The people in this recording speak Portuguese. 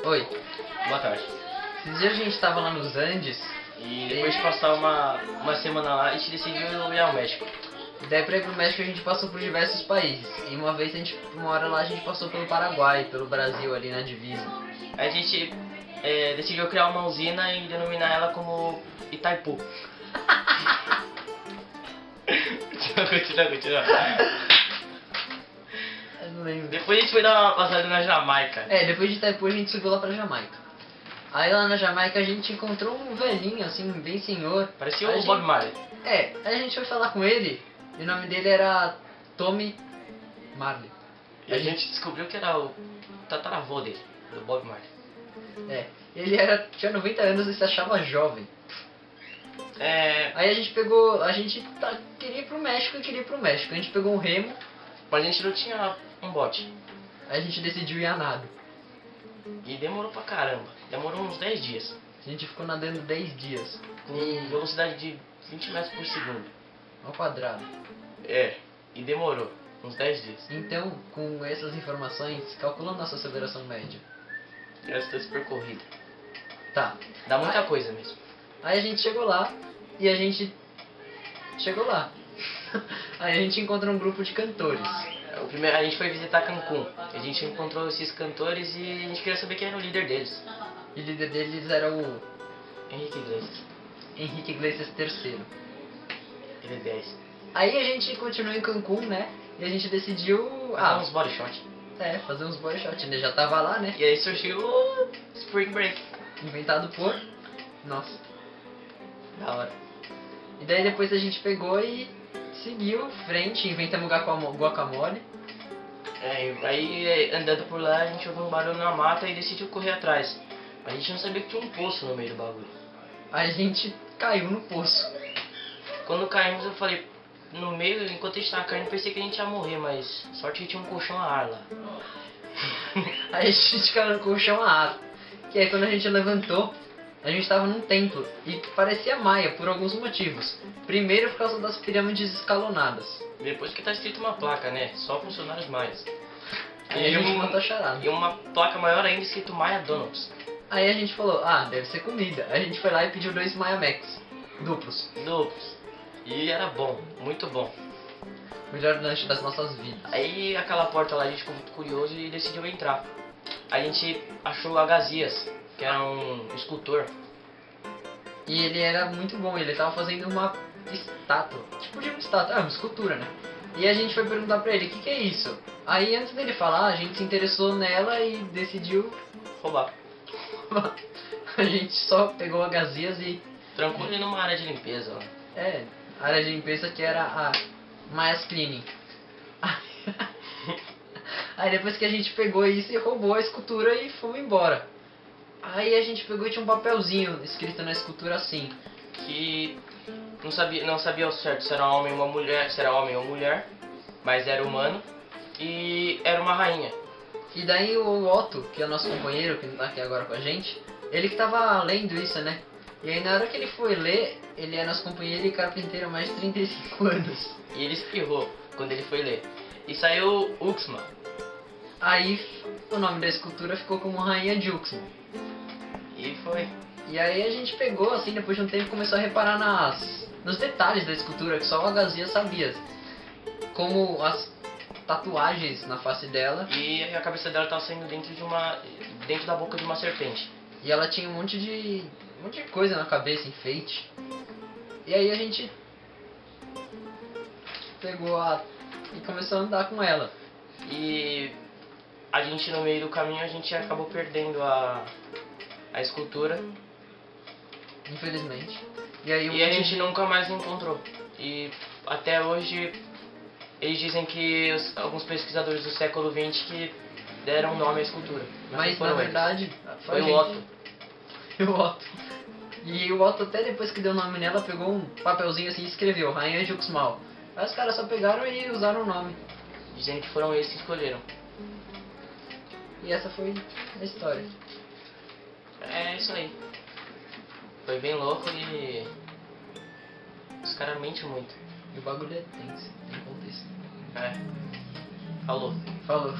Oi, Boa tarde. esses dias a gente tava lá nos Andes, E depois de passar uma semana lá, a gente decidiu ir ao México. e daí pra ir pro México a gente passou por diversos países. E uma hora lá a gente passou pelo Paraguai, pelo Brasil ali na divisa. A gente decidiu criar uma usina e denominar ela como Itaipu. Continua. Eu não lembro. Depois a gente foi dar uma passada na Jamaica. Depois de Itaipu a gente subiu lá pra Jamaica. Aí lá na Jamaica a gente encontrou um velhinho assim, bem senhor. Parecia A o gente- Bob Marley. Aí a gente foi falar com ele, e o nome dele era Tommy Marley. E a gente descobriu que era o tataravô dele, do Bob Marley. Ele tinha 90 anos e se achava jovem. É, Aí queria ir pro México e queria ir pro México. A gente pegou um remo, mas a gente não tinha um bote. aí a gente decidiu ir a nado. E demorou pra caramba. Demorou uns 10 dias. A gente ficou nadando 10 dias, Com velocidade de 20 metros por segundo. ao quadrado. E demorou uns 10 dias. Então, com essas informações, calcula a nossa aceleração média. E a distância percorrida. Tá. Dá muita coisa mesmo. Aí a gente chegou lá, e a gente chegou lá. Aí a gente encontrou um grupo de cantores. A gente foi visitar Cancún. A gente encontrou esses cantores e a gente queria saber quem era o líder deles. E o líder deles era o Henrique Iglesias. Henrique Iglesias III. Ele é 10. Aí a gente continuou em Cancún, né? E a gente decidiu Uns body shot. fazer uns body shot, né? Já tava lá, né? E aí surgiu o Spring Break. Inventado por nossa. Da hora. E daí depois a gente pegou e seguiu frente, inventamos guacamole. Aí andando por lá a gente ouviu um barulho na mata e decidiu correr atrás. A gente não sabia que tinha um poço no meio do bagulho. Aí a gente caiu no poço. Quando caímos eu falei, no meio, enquanto a gente tava caindo, pensei que a gente ia morrer, mas sorte que tinha um colchão a ar lá. Aí a gente caiu no colchão a ar. Que aí quando a gente levantou, a gente tava num templo. E parecia maia por alguns motivos. Primeiro por causa das pirâmides escalonadas. Depois que tá escrito uma placa, né? Só funcionários maias. Aí a gente matou a charada. E uma placa maior ainda escrito Maia Donuts. Aí a gente falou, deve ser comida. Aí a gente foi lá e pediu 2 Maia Macs duplos. Duplos. E era bom, muito bom. Melhor lanche das nossas vidas. Aí aquela porta lá a gente ficou muito curioso e decidiu entrar. A gente achou o Agassias, que era um escultor. E ele era muito bom, ele tava fazendo uma estátua. Tipo de uma estátua, uma escultura, né? E a gente foi perguntar pra ele, o que é isso? Aí antes dele falar, a gente se interessou nela e decidiu... Roubar. A gente só pegou a Agassias e... Trancou ele numa área de limpeza lá. A área de limpeza que era a Maias Cleaning. Aí depois que a gente pegou isso e roubou a escultura e fomos embora. Aí a gente pegou e tinha um papelzinho escrito na escultura assim. Que não sabia ao certo se era homem ou uma mulher, se era homem ou mulher, mas era humano. E era uma rainha. E daí o Otto, que é o nosso companheiro, que não tá aqui agora com a gente, ele que tava lendo isso, né? E aí na hora que ele foi ler, ele é nosso companheiro e carpinteiro há mais de 35 anos. E ele espirrou quando ele foi ler. E saiu Uxma. Aí o nome da escultura ficou como Rainha Juxma. E foi. E aí a gente pegou, assim, depois de um tempo começou a reparar nos detalhes da escultura, que só o Agassias sabia. Como as tatuagens na face dela. E a cabeça dela tava saindo dentro da boca de uma serpente. E ela tinha um monte de coisa na cabeça, enfeite. E aí a gente pegou e começou a andar com ela. E a gente no meio do caminho a gente acabou perdendo a escultura. Infelizmente. E aí E a gente nunca mais encontrou. E até hoje eles dizem que alguns pesquisadores do século XX que deram nome à escultura. Mas não na foram verdade eles. Foi a o gente- Otto. O Otto. E o Otto até depois que deu o nome nela pegou um papelzinho assim e escreveu Rainha Juxmal. Aí os caras só pegaram e usaram o nome. Dizem que foram eles que escolheram. E essa foi a história. É isso aí. Foi bem louco e os caras mentem muito. E o bagulho é tenso, tem contexto. É. Falou. Falou.